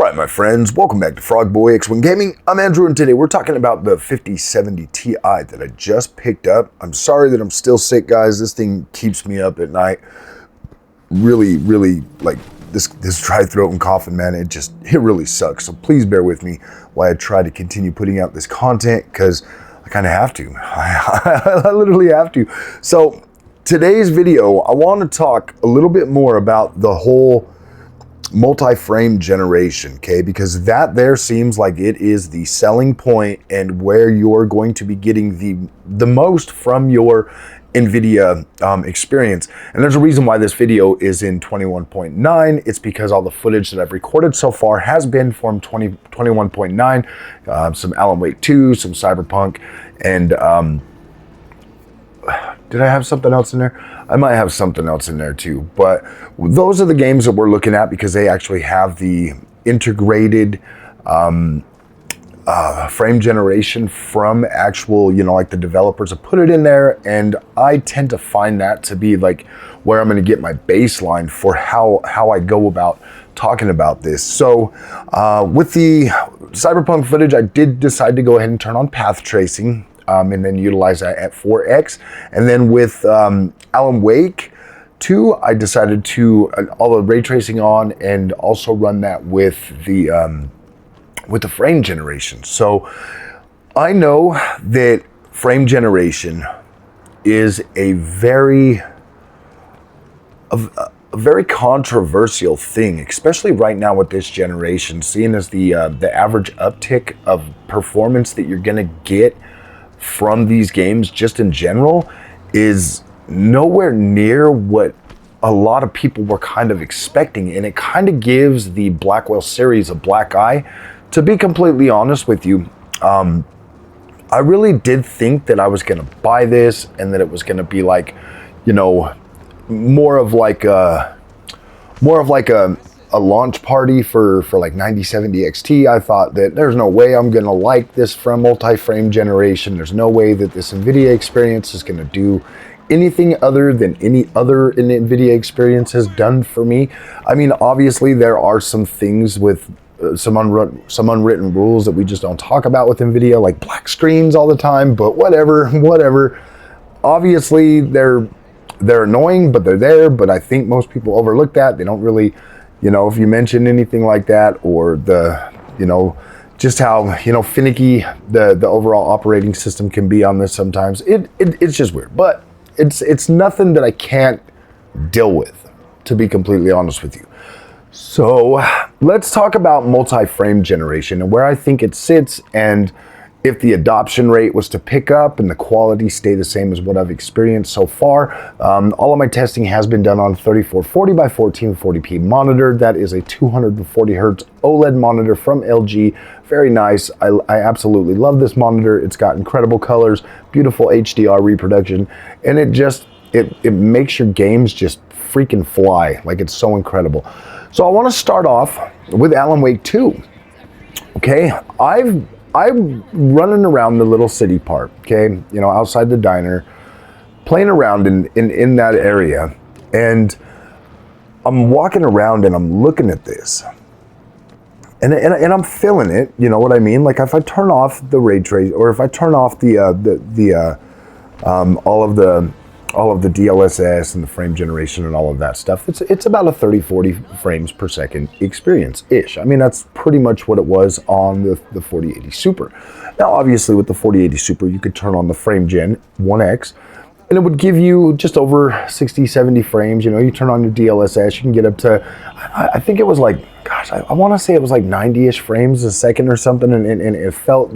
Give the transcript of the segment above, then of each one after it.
Alright my friends, welcome back to Frogboy X1 Gaming. I'm Andrew and today we're talking about the 5070 Ti that I just picked up. I'm sorry that I'm still sick, guys. This thing keeps me up at night. Really, like this dry throat and coughing, man, it really sucks. So please bear with me while I try to continue putting out this content because I kind of have to. I literally have to. So today's video, I want to talk a little bit more about the whole multi-frame generation, okay? Because that there seems like it is the selling point and where you're going to be getting the most from your NVIDIA experience. And there's a reason why this video is in 21.9. It's because all the footage that I've recorded so far has been from 21.9, some Alan Wake 2, some Cyberpunk, and did I have something else in there? I might have something else in there too, but those are the games that we're looking at because they actually have the integrated frame generation from actual, like the developers have put it in there, and I tend to find that to be like where I'm going to get my baseline for how I go about talking about this. So with the Cyberpunk footage, I did decide to go ahead and turn on path tracing. And then utilize that at 4x. And then with Alan Wake 2, I decided to all the ray tracing on and also run that with the frame generation. So I know that frame generation is a very controversial thing, especially right now with this generation, seeing as the average uptick of performance that you're gonna get from these games just in general is nowhere near what a lot of people were kind of expecting, and it kind of gives the Blackwell series a black eye. To be completely honest with you, I really did think that I was gonna buy this and that it was gonna be like, more of like a launch party for like 9070 XT. I thought that there's no way I'm gonna like this from multi-frame generation. There's no way that this NVIDIA experience is gonna do anything other than any other NVIDIA experience has done for me. I mean, obviously there are some things with some unwritten rules that we just don't talk about with NVIDIA, like black screens all the time, but whatever. Obviously they're annoying, but they're there. But I think most people overlook that. They don't really, if you mention anything like that, or just how, finicky the overall operating system can be on this sometimes, it's just weird. But it's nothing that I can't deal with, to be completely honest with you. So let's talk about multi-frame generation and where I think it sits, and if the adoption rate was to pick up and the quality stay the same as what I've experienced so far. All of my testing has been done on 3440 by 1440p monitor. That is a 240 hertz OLED monitor from LG. Very nice. I absolutely love this monitor. It's got incredible colors, beautiful HDR reproduction, and it makes your games just freaking fly. Like, it's so incredible. So I want to start off with Alan Wake 2. Okay, I'm running around the little city part, okay, outside the diner, playing around in that area, and I'm walking around and I'm looking at this, and I'm feeling it, you know what I mean? Like, if I turn off the ray trace, or if I turn off all of the DLSS and the frame generation and all of that stuff, it's about a 30-40 frames per second experience-ish. I mean, that's pretty much what it was on the 4080 Super. Now, obviously, with the 4080 Super, you could turn on the frame gen 1x, and it would give you just over 60, 70 frames. You turn on your DLSS, you can get up to, I think it was like, gosh, I want to say it was like 90-ish frames a second or something, and it felt,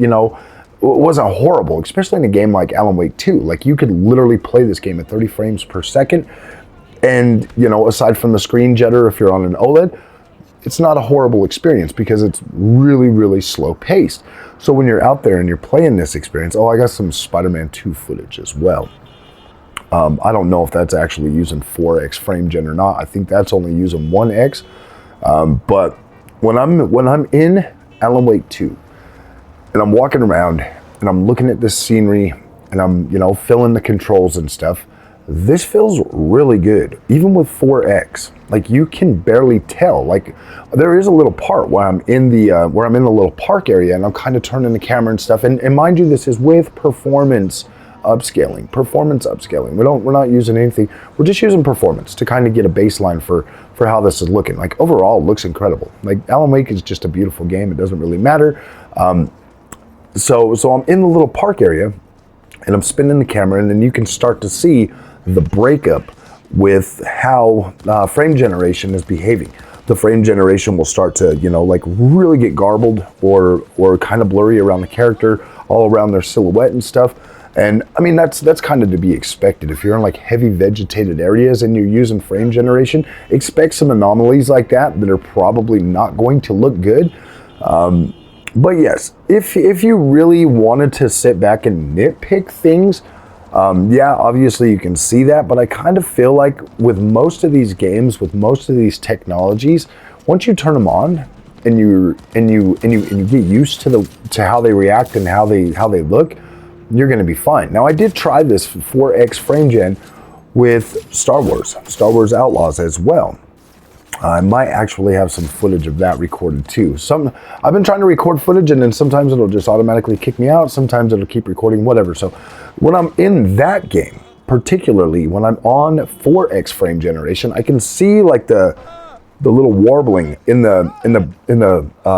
it wasn't horrible, especially in a game like Alan Wake 2. Like, you could literally play this game at 30 frames per second. And, aside from the screen jitter, if you're on an OLED, it's not a horrible experience because it's really, really slow paced. So when you're out there and you're playing this experience, I got some Spider-Man 2 footage as well. I don't know if that's actually using 4x frame gen or not. I think that's only using 1x. But when I'm in Alan Wake 2, and I'm walking around and I'm looking at this scenery and I'm, feeling the controls and stuff, this feels really good, even with 4X. Like, you can barely tell. Like, there is a little part where I'm in the little park area, and I'm kind of turning the camera and stuff. And mind you, this is with performance upscaling. We're not using anything. We're just using performance to kind of get a baseline for how this is looking. Like, overall, it looks incredible. Like, Alan Wake is just a beautiful game. It doesn't really matter. So I'm in the little park area, and I'm spinning the camera, and then you can start to see the breakup with how frame generation is behaving. The frame generation will start to, like, really get garbled or kind of blurry around the character, all around their silhouette and stuff. And I mean, that's kind of to be expected. If you're in like heavy vegetated areas and you're using frame generation, expect some anomalies like that are probably not going to look good. But yes, if you really wanted to sit back and nitpick things, yeah, obviously you can see that, but I kind of feel like with most of these games, with most of these technologies, once you turn them on and you get used to how they react and how they look, you're going to be fine. Now, I did try this 4X frame gen with Star Wars Outlaws as well. I might actually have some footage of that recorded too. I've been trying to record footage, and then sometimes it'll just automatically kick me out. Sometimes it'll keep recording, whatever. So when I'm in that game, particularly when I'm on 4X frame generation, I can see like the little warbling in the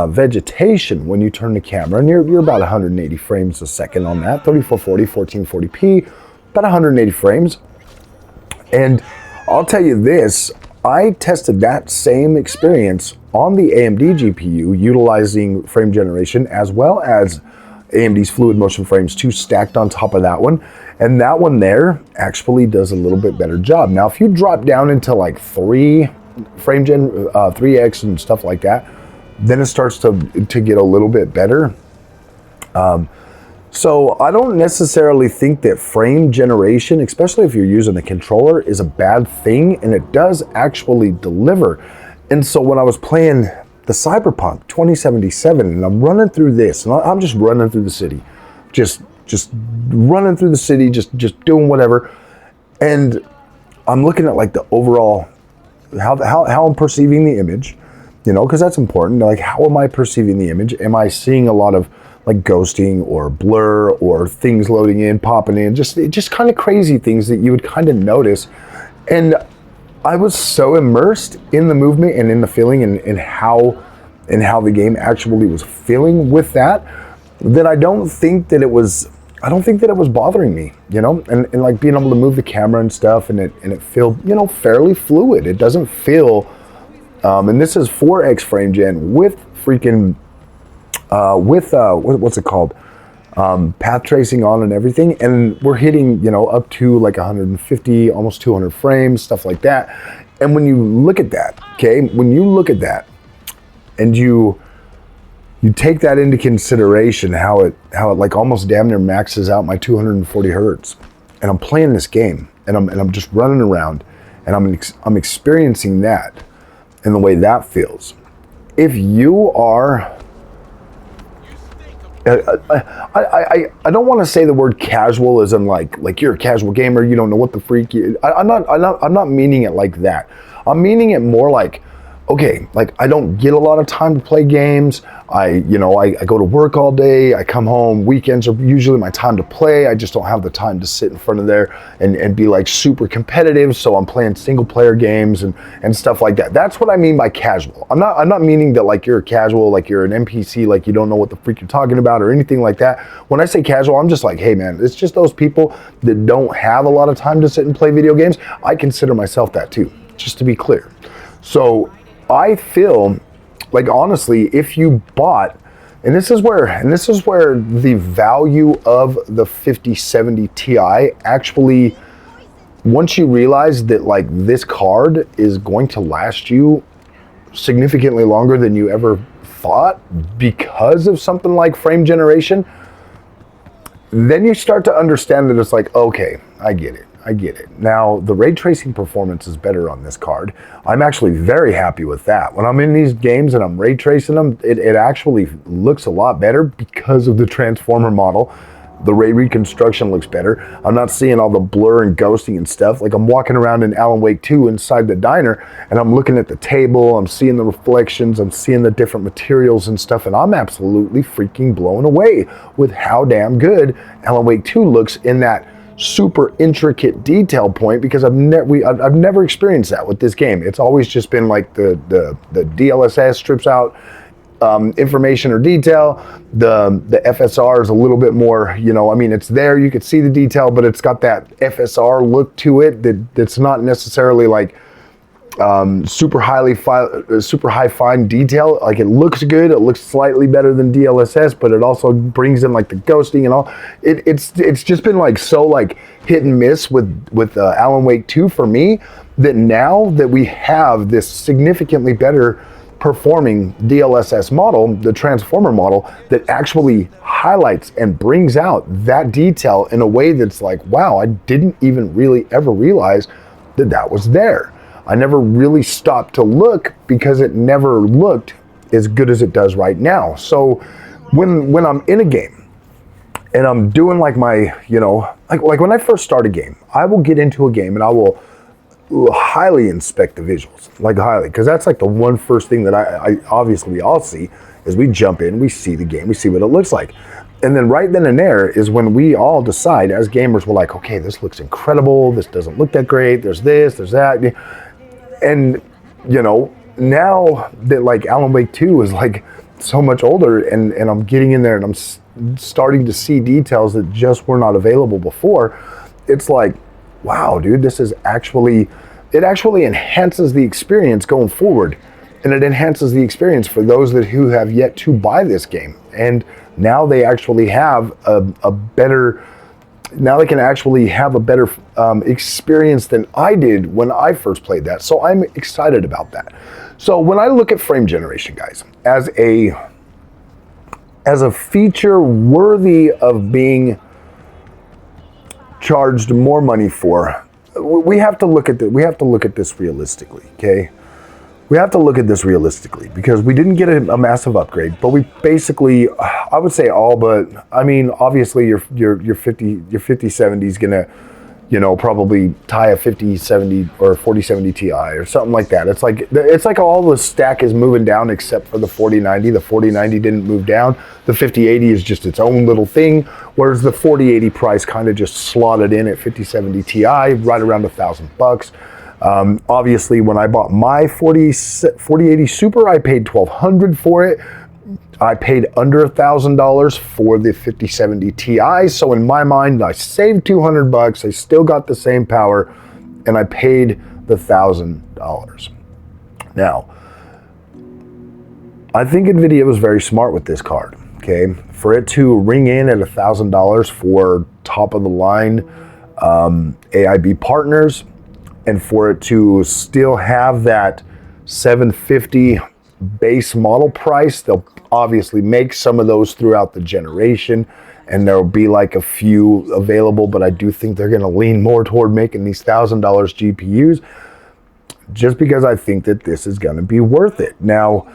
vegetation when you turn the camera, and you're about 180 frames a second on that, 3440, 1440p, about 180 frames. And I'll tell you this, I tested that same experience on the AMD GPU utilizing frame generation as well as AMD's Fluid Motion Frames 2 stacked on top of that one. And that one there actually does a little bit better job. Now, if you drop down into like 3X and stuff like that, then it starts to get a little bit better. So I don't necessarily think that frame generation, especially if you're using a controller, is a bad thing, and it does actually deliver. And so when I was playing the Cyberpunk 2077, and I'm running through this, and I'm just running through the city, just running through the city, just doing whatever, and I'm looking at like the overall how I'm perceiving the image, because that's important. Like, how am I perceiving the image? Am I seeing a lot of like ghosting or blur or things loading in, popping in, just kind of crazy things that you would kind of notice? And I was so immersed in the movement and in the feeling and how the game actually was feeling with that I don't think that it was bothering me, and like being able to move the camera and stuff, and it feel, fairly fluid. It doesn't feel, and this is 4X frame gen with freaking, what's it called? Path tracing on and everything. And we're hitting, up to like 150, almost 200 frames, stuff like that. And when you look at that, and you take that into consideration, how it like almost damn near maxes out my 240 hertz, and I'm playing this game, and I'm just running around, and I'm experiencing that, and the way that feels. If you are, I don't want to say the word casual as in like you're a casual gamer, you don't know what the freak you. I'm not meaning it like that. I'm meaning it more like, okay, like I don't get a lot of time to play games. I go to work all day. I come home. Weekends are usually my time to play. I just don't have the time to sit in front of there and be like super competitive. So I'm playing single player games and stuff like that. That's what I mean by casual. I'm not meaning that like you're a casual, like you're an NPC, like you don't know what the freak you're talking about or anything like that. When I say casual, I'm just like, hey man, it's just those people that don't have a lot of time to sit and play video games. I consider myself that too, just to be clear. So I feel like, honestly, if you bought, and this is where the value of the 5070 Ti actually, once you realize that like this card is going to last you significantly longer than you ever thought because of something like frame generation, then you start to understand that it's like, okay, I get it. Now, the ray tracing performance is better on this card. I'm actually very happy with that. When I'm in these games and I'm ray tracing them, it actually looks a lot better because of the transformer model. The ray reconstruction looks better. I'm not seeing all the blur and ghosting and stuff. Like I'm walking around in Alan Wake 2 inside the diner and I'm looking at the table, I'm seeing the reflections, I'm seeing the different materials and stuff, and I'm absolutely freaking blown away with how damn good Alan Wake 2 looks in that super intricate detail point, because I've never experienced that with this game. It's always just been like the DLSS strips out information or detail. The FSR is a little bit more, you know, I mean, it's there, you could see the detail, but it's got that FSR look to it that's not necessarily like super high fine detail. Like it looks good, it looks slightly better than DLSS, but it also brings in like the ghosting and all. It's just been like so like hit and miss with Alan Wake 2 for me, that now that we have this significantly better performing DLSS model, the transformer model, that actually highlights and brings out that detail in a way that's like, wow, I didn't even really ever realize that was there. I never really stopped to look because it never looked as good as it does right now. So when I'm in a game and I'm doing like my, you know, like when I first start a game, I will get into a game and I will highly inspect the visuals, like highly, because that's like the one first thing that I obviously we all see is we jump in, we see the game, we see what it looks like. And then right then and there is when we all decide as gamers, we're like, okay, this looks incredible, this doesn't look that great, there's this, there's that. And, you know, now that like Alan Wake 2 is like so much older and I'm getting in there and I'm starting to see details that just were not available before, it's like, wow, dude, this is actually, it actually enhances the experience going forward. And it enhances the experience for those who have yet to buy this game. And now they actually have a better, now they can actually have a better experience than I did when I first played that. So I'm excited about that. So when I look at frame generation, guys, as a feature worthy of being charged more money for, we have to look at this realistically, okay? We have to look at this realistically because we didn't get a massive upgrade, but we basically, I would say all but, I mean, obviously your 5070 is gonna, you know, probably tie a 5070 or 4070 Ti or something like that. It's like all the stack is moving down except for the 4090. The 4090 didn't move down. The 5080 is just its own little thing, whereas the 4080 price kind of just slotted in at 5070 Ti, right around $1,000. Obviously, when I bought my 4080 Super, I paid $1,200 for it. I paid under $1,000 for the 5070 Ti. So in my mind, I saved $200. I still got the same power, and I paid the $1,000. Now, I think NVIDIA was very smart with this card. Okay, for it to ring in at $1,000 for top of the line AIB partners, and for it to still have that $750 base model price. They'll obviously make some of those throughout the generation, and there'll be like a few available, but I do think they're going to lean more toward making these $1,000 GPUs, just because I think that this is going to be worth it. Now,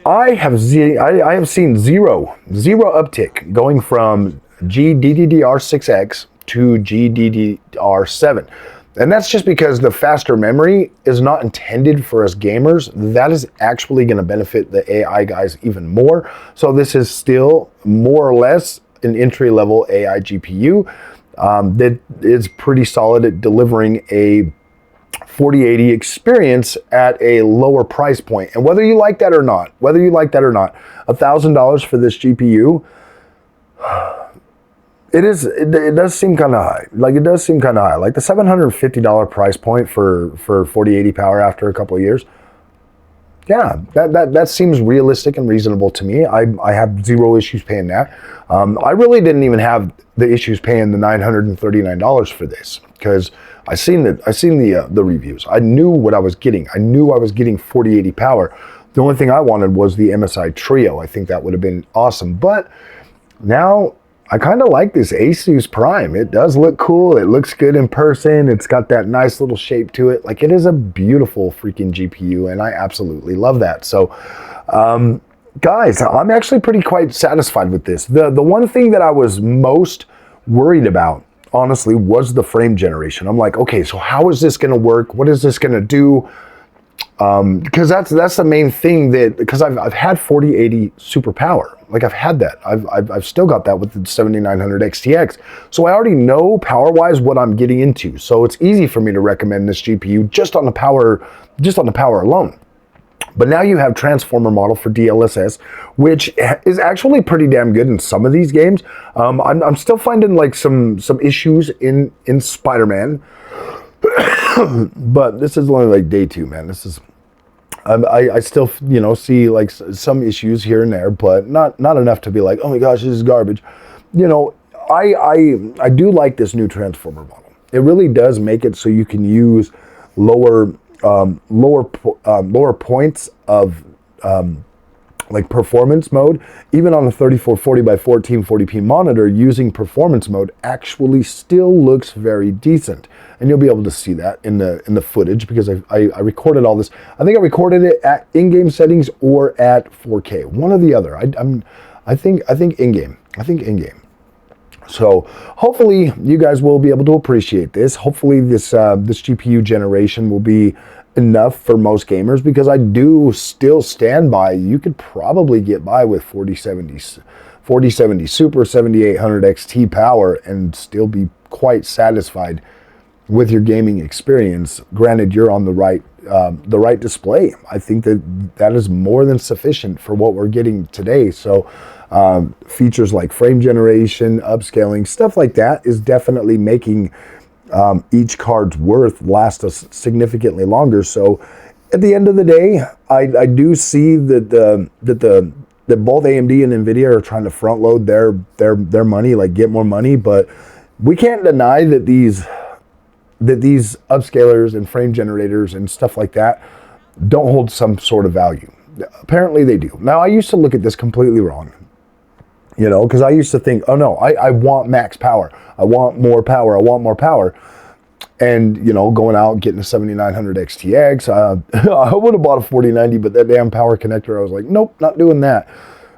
I have seen zero uptick going from GDDR6X to GDDR7. And that's just because the faster memory is not intended for us gamers. That is actually going to benefit the AI guys even more. So this is still more or less an entry-level AI GPU that is pretty solid at delivering a 4080 experience at a lower price point. And whether you like that or not, $1,000 for this GPU, it does seem kind of high. Like, it does seem kind of high. Like the $750 price point for 4080 power after a couple of years. Yeah, that seems realistic and reasonable to me. I have zero issues paying that. I really didn't even have the issues paying the $939 for this, because I seen the reviews. I knew what I was getting. I knew I was getting 4080 power. The only thing I wanted was the MSI Trio. I think that would have been awesome. But now I kind of like this Asus Prime. It does look cool. It looks good in person. It's got that nice little shape to it. Like, it is a beautiful freaking GPU, and I absolutely love that. So, guys, I'm actually quite satisfied with this. The one thing that I was most worried about, honestly, was the frame generation. I'm like, okay, so how is this going to work? What is this going to do? Because that's the main thing, that because I've had 4080 super power, like I've had that, I've still got that with the 7900 XTX, so I already know power wise what I'm getting into, so it's easy for me to recommend this GPU just on the power alone. But now you have transformer model for DLSS, which is actually pretty damn good in some of these games. I'm still finding like some issues in Spider-Man. But this is only like day 2, man. This is, I still, you know, see like some issues here and there, but not enough to be like, oh my gosh, this is garbage. You know, I do like this new transformer model. It really does make it so you can use lower points of like performance mode, even on a 3440 by 1440p monitor. Using performance mode actually still looks very decent, and you'll be able to see that in the footage, because I recorded all this. I think I recorded it at in-game settings or at 4K, one or the other. I think in-game. So hopefully you guys will be able to appreciate this. Hopefully this GPU generation will be enough for most gamers, because I do still stand by, you could probably get by with 4070 Super 7800 XT power and still be quite satisfied with your gaming experience. Granted, you're on the right display. I think that is more than sufficient for what we're getting today. So features like frame generation, upscaling, stuff like that is definitely making each card's worth last us significantly longer. So at the end of the day, I do see that both AMD and NVIDIA are trying to front load their money, like get more money, but we can't deny that these upscalers and frame generators and stuff like that don't hold some sort of value. Apparently they do. Now, I used to look at this completely wrong, you know, because I used to think, oh no, I want max power. I want more power. I want more power. And, you know, going out, getting a 7900 XTX, I would have bought a 4090, but that damn power connector, I was like, nope, not doing that.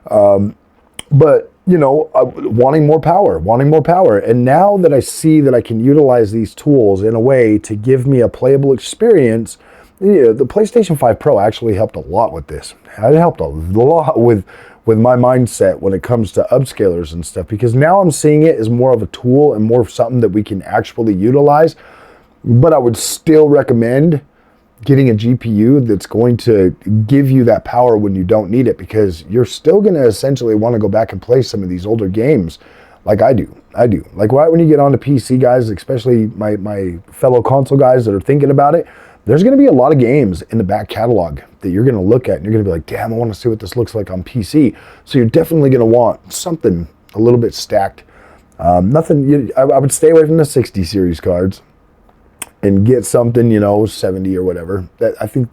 But, you know, wanting more power. And now that I see that I can utilize these tools in a way to give me a playable experience, yeah, the PlayStation 5 Pro actually helped a lot with this. It helped a lot with my mindset when it comes to upscalers and stuff, because now I'm seeing it as more of a tool and more of something that we can actually utilize. But I would still recommend getting a GPU that's going to give you that power when you don't need it, because you're still going to essentially want to go back and play some of these older games like I do. Like right when you get onto PC, guys, especially my fellow console guys that are thinking about it, there's going to be a lot of games in the back catalog that you're going to look at and you're going to be like, damn, I want to see what this looks like on PC. So you're definitely going to want something a little bit stacked. I would stay away from the 60 series cards and get something, you know, 70 or whatever. That I think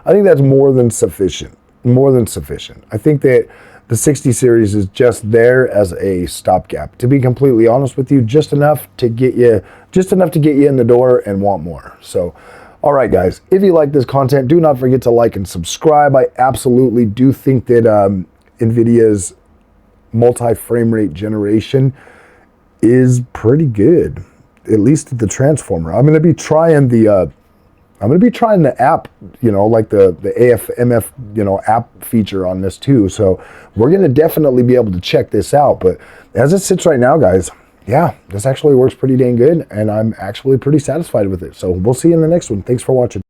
that's more than sufficient. I think that the 60 series is just there as a stopgap. To be completely honest with you, just enough to get you in the door and want more. So, all right, guys, if you like this content, do not forget to like and subscribe. I absolutely do think that NVIDIA's multi-frame rate generation is pretty good, at least the transformer. I'm going to be trying the app, you know, like the AFMF, you know, app feature on this too. So we're going to definitely be able to check this out. But as it sits right now, guys, yeah, this actually works pretty dang good, and I'm actually pretty satisfied with it. So we'll see you in the next one. Thanks for watching.